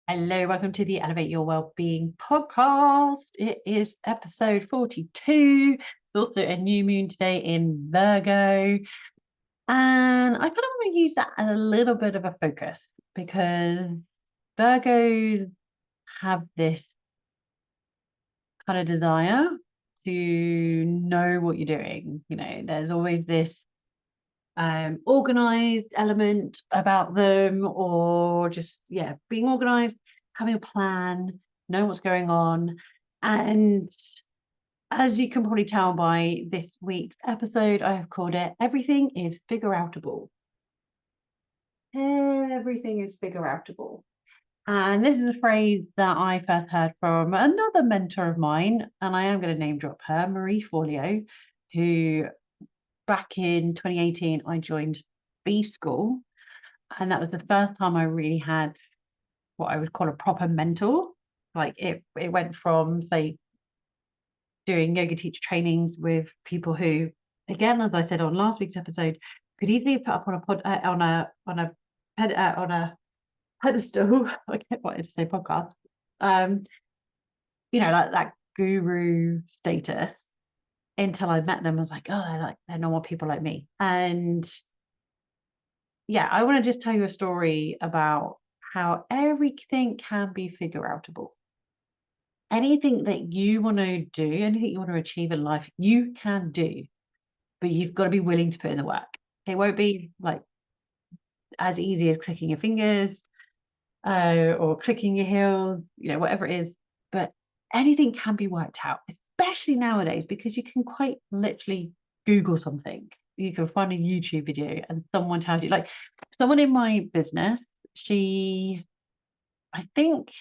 Hello, welcome to the Elevate Your Wellbeing podcast. It is episode 42. It's also a new moon today in Virgo. And I kind of want to use that as a little bit of a focus because Virgos have this kind of desire to know what you're doing. There's always this organized element about them, or just being organized, having a plan, knowing what's going on. And as you can probably tell by this week's episode, I have called it Everything is Figureoutable. Everything is figureoutable. And this is a phrase that I first heard from another mentor of mine, and I am going to name drop her, Marie Forleo, who back in 2018 I joined B School. And that was the first time I really had what I would call a proper mentor. Like it went from, say, doing yoga teacher trainings with people who, again, as I said on last week's episode, could easily put up on a pedestal. I kept wanting to say podcast. Like that guru status, until I met them. I was like, oh, they're normal people like me. And yeah, I want to just tell you a story about how everything can be figureoutable. Anything that you want to do, anything you want to achieve in life, you can do, but you've got to be willing to put in the work. It won't be like as easy as clicking your fingers or clicking your heels, whatever it is. But anything can be worked out, especially nowadays, because you can quite literally Google something. You can find a YouTube video and someone tells you, like someone in my business, I think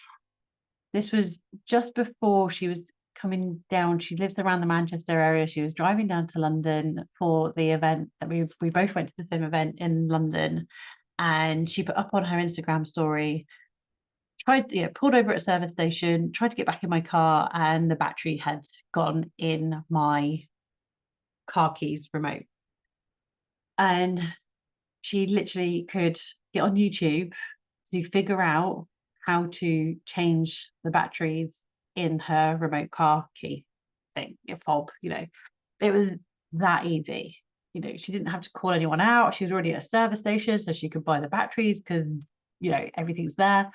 this was just before she was coming down. She lives around the Manchester area. She was driving down to London for the event that we both went to the same event in London. And she put up on her Instagram story, pulled over at a service station, tried to get back in my car, and the battery had gone in my car keys remote. And she literally could get on YouTube to figure out how to change the batteries in her remote car key thing, your fob. It was that easy. She didn't have to call anyone out. She was already at a service station, so she could buy the batteries because, everything's there.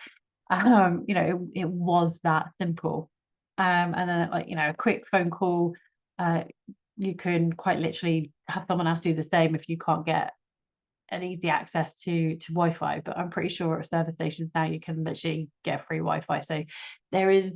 It was that simple. And then a quick phone call, you can quite literally have someone else do the same if you can't get an easy access to Wi-Fi. But I'm pretty sure at service stations now you can literally get free Wi-Fi. So there is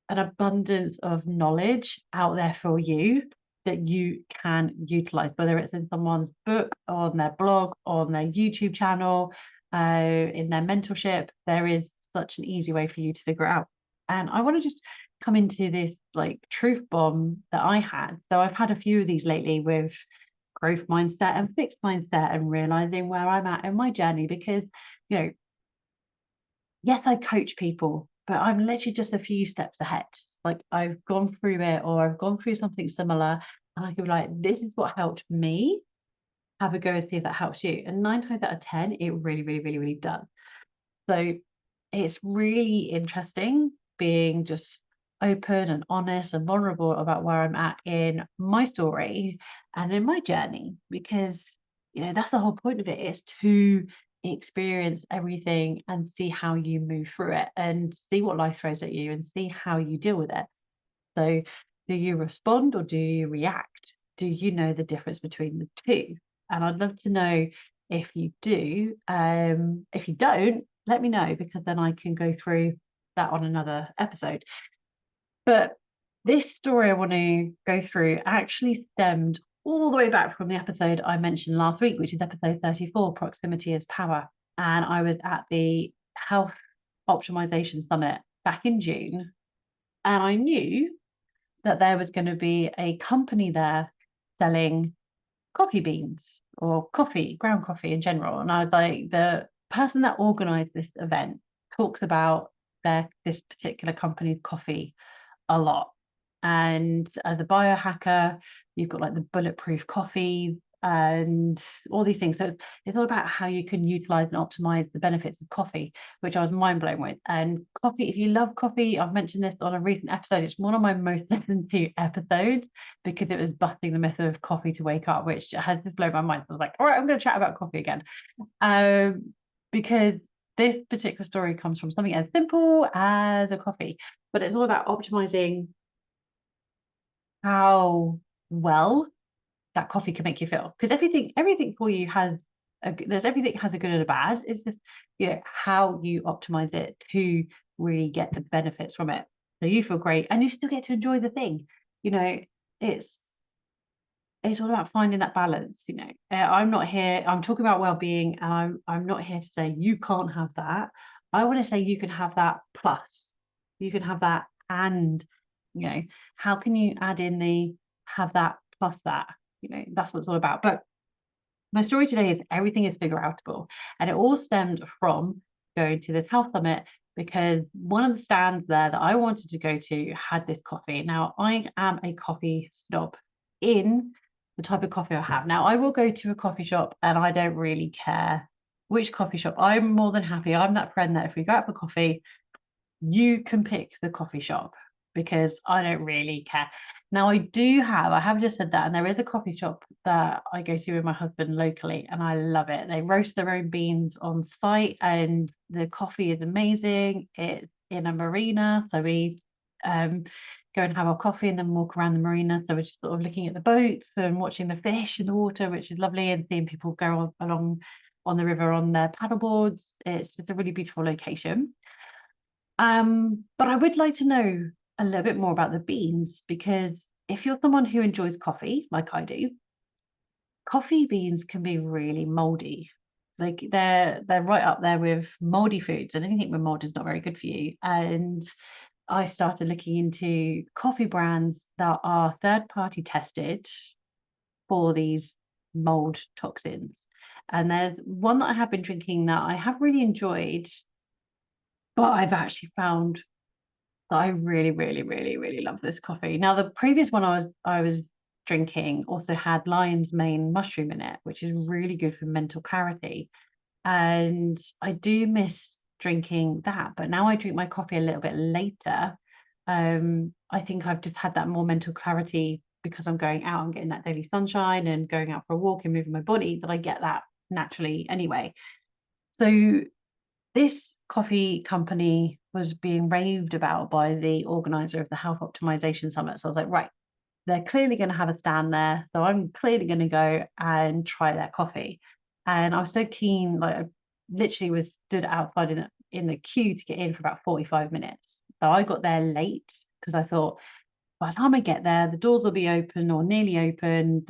an abundance of knowledge out there for you that you can utilize, whether it's in someone's book, on their blog, on their YouTube channel, in their mentorship. There is such an easy way for you to figure it out. And I want to just come into this like truth bomb that I had. So I've had a few of these lately with growth mindset and fixed mindset, and realizing where I'm at in my journey, because yes, I coach people, but I'm literally just a few steps ahead. Like I've gone through it, or I've gone through something similar, and I can be like, this is what helped me. Have a go and see if that helps you. And 9 times out of 10, it really, really, really, really does. So it's really interesting being just open and honest and vulnerable about where I'm at in my story and in my journey, because that's the whole point of it, is to experience everything and see how you move through it and see what life throws at you and see how you deal with it. So do you respond or do you react? Do you know the difference between the two? And I'd love to know if you do. If you don't, let me know, because then I can go through that on another episode. But this story I want to go through actually stemmed all the way back from the episode I mentioned last week, which is episode 34, Proximity is Power. And I was at the Health Optimization Summit back in June. And I knew that there was going to be a company there selling coffee beans or coffee, ground coffee in general. And I was like, the person that organized this event talks about this particular company's coffee a lot. And as a biohacker, you've got like the bulletproof coffee. and all these things. So it's all about how you can utilize and optimize the benefits of coffee, which I was mind blown with. And coffee, if you love coffee, I've mentioned this on a recent episode, it's one of my most listened to episodes because it was busting the myth of coffee to wake up, which has just blown my mind. So I was like, all right, I'm going to chat about coffee again. Because this particular story comes from something as simple as a coffee, but it's all about optimizing how well that coffee can make you feel. Because everything for you has everything has a good and a bad. It's just, how you optimize it to really get the benefits from it. So you feel great and you still get to enjoy the thing. It's it's all about finding that balance. I'm not here, I'm talking about well-being, and I'm not here to say you can't have that. I want to say you can have that plus, you can have that, and how can you add in the have that plus that. That's what it's all about. But my story today is everything is figureoutable, and it all stemmed from going to this health summit because one of the stands there that I wanted to go to had this coffee. Now, I am a coffee snob in the type of coffee I have. Now, I will go to a coffee shop and I don't really care which coffee shop. I'm more than happy. I'm that friend that if we go out for coffee, you can pick the coffee shop because I don't really care. Now, I have just said that, and there is a coffee shop that I go to with my husband locally, and I love it. They roast their own beans on site, and the coffee is amazing. It's in a marina, so we go and have our coffee and then walk around the marina. So we're just sort of looking at the boats and watching the fish in the water, which is lovely, and seeing people go along on the river on their paddleboards. It's just a really beautiful location. But I would like to know a little bit more about the beans, because if you're someone who enjoys coffee, like I do, coffee beans can be really moldy. Like they're right up there with moldy foods, and anything with mold is not very good for you. And I started looking into coffee brands that are third party tested for these mold toxins. And there's one that I have been drinking that I have really enjoyed, but I've actually found I really, really, really, really love this coffee. Now, the previous one I was drinking also had lion's mane mushroom in it, which is really good for mental clarity. And I do miss drinking that, but now I drink my coffee a little bit later. I think I've just had that more mental clarity because I'm going out and getting that daily sunshine and going out for a walk and moving my body, that I get that naturally anyway. So this coffee company was being raved about by the organizer of the Health Optimization Summit. So I was like, right, they're clearly going to have a stand there. So I'm clearly going to go and try their coffee. And I was so keen, like I literally was stood outside in the queue to get in for about 45 minutes. So I got there late because I thought by the time I get there, the doors will be open or nearly open.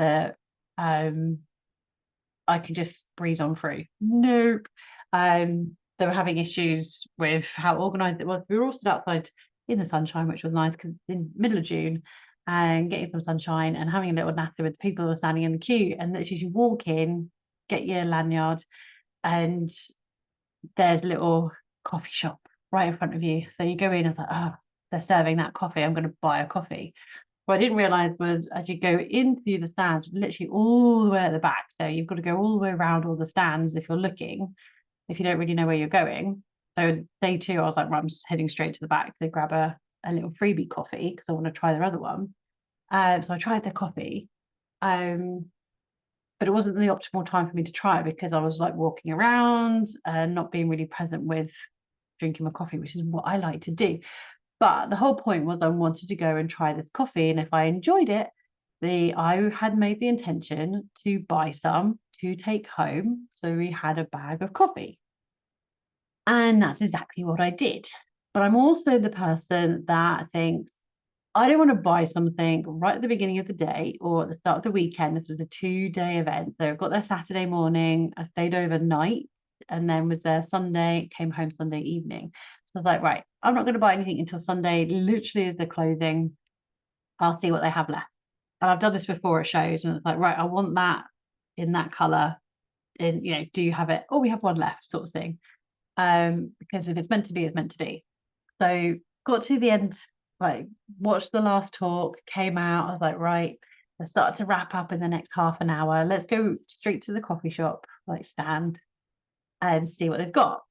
I can just breeze on through. Nope. They were having issues with how organized it was. We were all stood outside in the sunshine, which was nice because in the middle of June, and getting some sunshine and having a little natter with the people who were standing in the queue. And literally you walk in, get your lanyard, and there's a little coffee shop right in front of you. So you go in and it's like, oh, they're serving that coffee. I'm going to buy a coffee. What I didn't realize was as you go into the stands, literally all the way at the back. So you've got to go all the way around all the stands if you're looking, if you don't really know where you're going. So day two, I was like, right, I'm just heading straight to the back to grab a little freebie coffee because I want to try their other one. So I tried their coffee. But it wasn't the optimal time for me to try it because I was like walking around and not being really present with drinking my coffee, which is what I like to do. But the whole point was I wanted to go and try this coffee. And if I enjoyed it, I had made the intention to buy some to take home. So we had a bag of coffee. And that's exactly what I did. But I'm also the person that thinks I don't want to buy something right at the beginning of the day or at the start of the weekend. This was a 2-day event. So I got there Saturday morning, I stayed overnight, and then was there Sunday, came home Sunday evening. So I was like, right, I'm not going to buy anything until Sunday, literally as they're closing. I'll see what they have left. And I've done this before at shows, and it's like, right, I want that in that color. And do you have it? Oh, we have one left, sort of thing. Because if it's meant to be, it's meant to be. So got to the end, like watched the last talk, came out. I was like, right, I started to wrap up in the next half an hour. Let's go straight to the coffee shop, like stand, and see what they've got.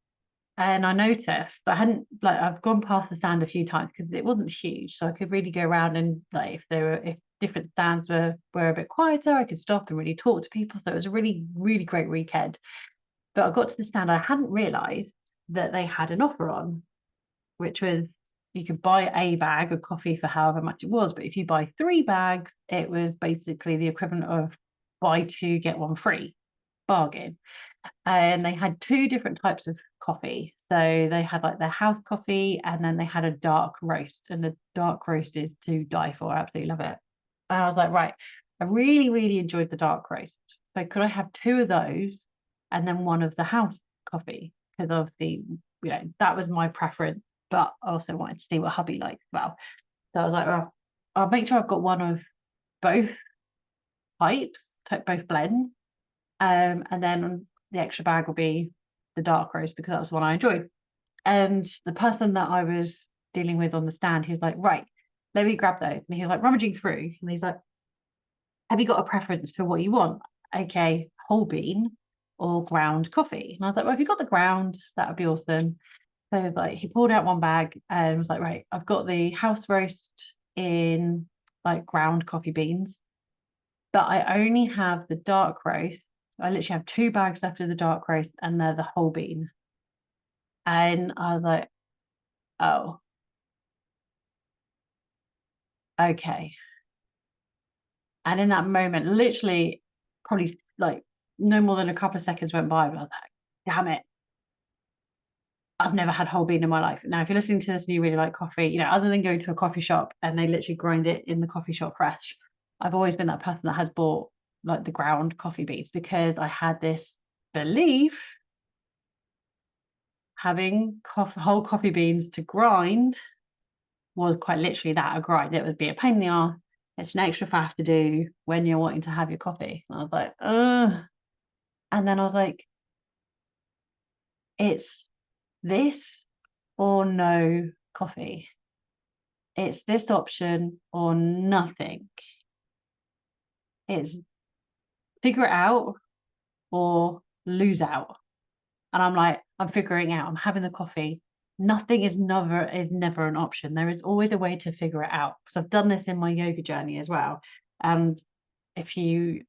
And I noticed I've gone past the stand a few times because it wasn't huge, so I could really go around and like if different stands were a bit quieter, I could stop and really talk to people. So it was a really, really great weekend. But I got to the stand, I hadn't realized that they had an offer on, which was you could buy a bag of coffee for however much it was, but if you buy 3 bags, it was basically the equivalent of buy two, get one free bargain. And they had 2 different types of coffee. So they had like their house coffee, and then they had a dark roast. And the dark roast is to die for. I absolutely love it. And I was like, right, I really, really enjoyed the dark roast. So could I have 2 of those and then one of the house coffee? Because obviously, that was my preference, but I also wanted to see what hubby likes as well. So I was like, well, I'll make sure I've got one of both both blends. And then the extra bag will be the dark roast because that was the one I enjoyed. And the person that I was dealing with on the stand, he was like, right, let me grab those. And he was like rummaging through, and he's like, have you got a preference for what you want? Okay, whole bean or ground coffee? And I was like, well, if you got the ground, that would be awesome. So like he pulled out one bag and was like, right, I've got the house roast in like ground coffee beans, but I only have the dark roast. I literally have 2 bags left of the dark roast, and they're the whole bean. And I was like, oh, okay. And in that moment, literally, probably like no more than a couple of seconds went by, but I was like, damn it, I've never had whole bean in my life. Now, if you're listening to this and you really like coffee, other than going to a coffee shop and they literally grind it in the coffee shop fresh, I've always been that person that has bought like the ground coffee beans because I had this belief having whole coffee beans to grind was quite literally that, a grind. It would be a pain in the arse. It's an extra faff to do when you're wanting to have your coffee. And I was like, ugh. And then I was like, it's this or no coffee. It's this option or nothing. It's figure it out or lose out. And I'm like, I'm figuring out, I'm having the coffee. Nothing is never an option. There is always a way to figure it out. Because I've done this in my yoga journey as well. And if you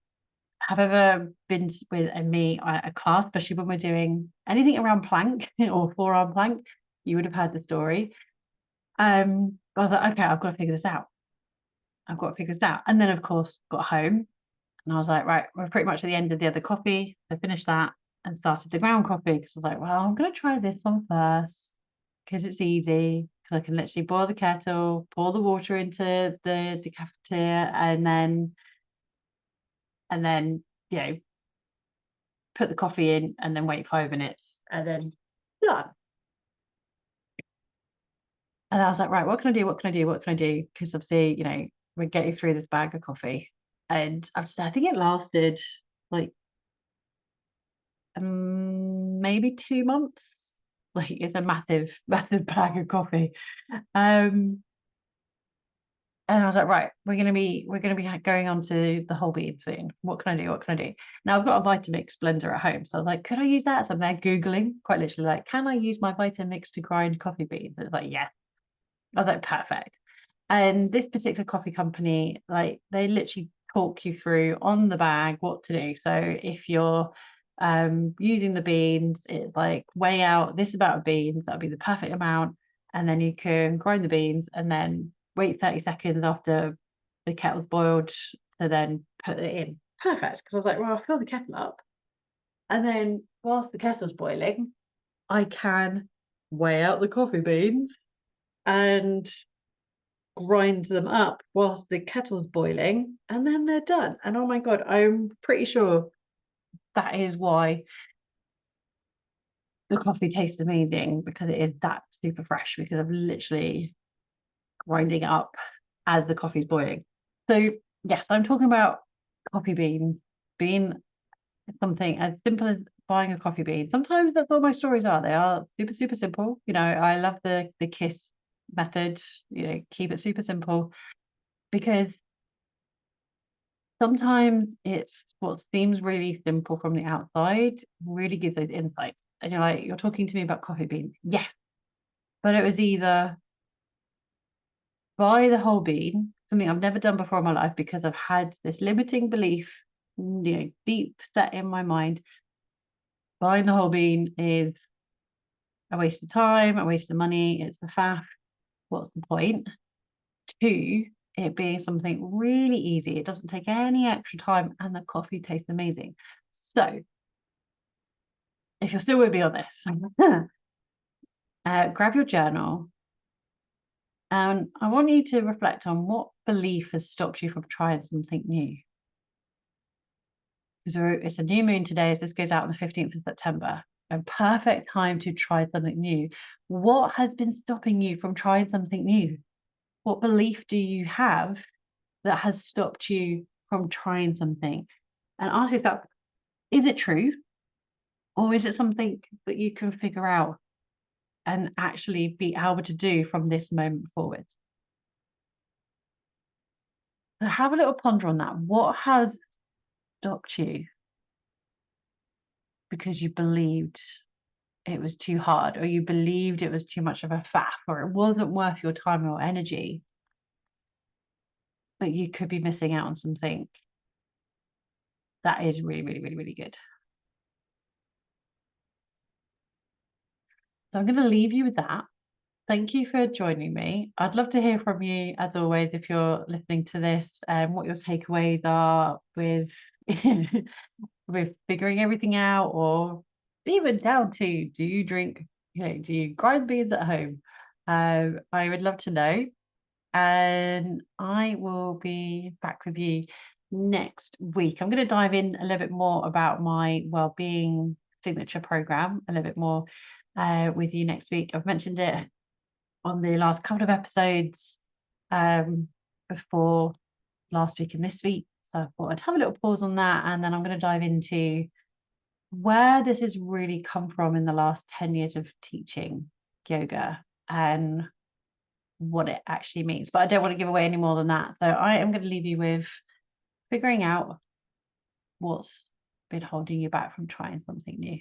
have ever been with a class, especially when we're doing anything around plank or forearm plank, you would have heard the story. I was like, okay, I've got to figure this out. I've got to figure this out. And then, of course, got home and I was like, right, we're pretty much at the end of the other coffee. So I finished that and started the ground coffee because I was like, well, I'm going to try this one first because it's easy. Because I can literally boil the kettle, pour the water into the cafetiere, and then put the coffee in and then wait 5 minutes and then done. And I was like, right, what can I do? What can I do? What can I do? Because obviously, we're getting through this bag of coffee. And I think it lasted like maybe 2 months. Like it's a massive, massive bag of coffee. Um, and I was like, right, we're gonna be going on to the whole bean soon. What can I do? What can I do? Now I've got a Vitamix blender at home. So I was like, could I use that? So I'm there Googling, quite literally like, can I use my Vitamix to grind coffee beans? It's like, yeah. I was like, perfect. And this particular coffee company, like they literally talk you through on the bag what to do. So if you're using the beans, it's like weigh out this amount of beans, that'll be the perfect amount. And then you can grind the beans and then wait 30 seconds after the kettle's boiled to then put it in. Perfect. Because I was like, well, I'll fill the kettle up. And then whilst the kettle's boiling, I can weigh out the coffee beans and grind them up whilst the kettle's boiling, and then they're done. And oh my God, I'm pretty sure that is why the coffee tastes amazing because it is that super fresh because I'm literally grinding it up as the coffee's boiling. So yes, I'm talking about coffee bean being something as simple as buying a coffee bean. Sometimes that's all my stories are. They are super, super simple. I love the KISS method, keep it super simple because sometimes it's what seems really simple from the outside really gives those insights. And you're like, you're talking to me about coffee beans. Yes. But it was either buy the whole bean, something I've never done before in my life because I've had this limiting belief, deep set in my mind. Buying the whole bean is a waste of time, a waste of money, it's a faff. What's the point? Two, it being something really easy. It doesn't take any extra time and the coffee tastes amazing. So if you're still with me on this, grab your journal and I want you to reflect on what belief has stopped you from trying something new. Because it's a new moon today, as this goes out on the 15th of September. A perfect time to try something new. What has been stopping you from trying something new? What belief do you have that has stopped you from trying something? And ask yourself, is it true? Or is it something that you can figure out and actually be able to do from this moment forward? So have a little ponder on that. What has stopped you because you believed it was too hard, or you believed it was too much of a faff, or it wasn't worth your time or energy, but you could be missing out on something that is really, really, really, really good. So I'm going to leave you with that. Thank you for joining me. I'd love to hear from you, as always, if you're listening to this, and what your takeaways are with with figuring everything out, or even down to do you drink, do you grind beans at home? I would love to know. And I will be back with you next week. I'm going to dive in a little bit more about my wellbeing signature program, a little bit more with you next week. I've mentioned it on the last couple of episodes before last week and this week. So I thought I'd have a little pause on that, and then I'm going to dive into where this has really come from in the last 10 years of teaching yoga and what it actually means. But I don't want to give away any more than that. So I am going to leave you with figuring out what's been holding you back from trying something new.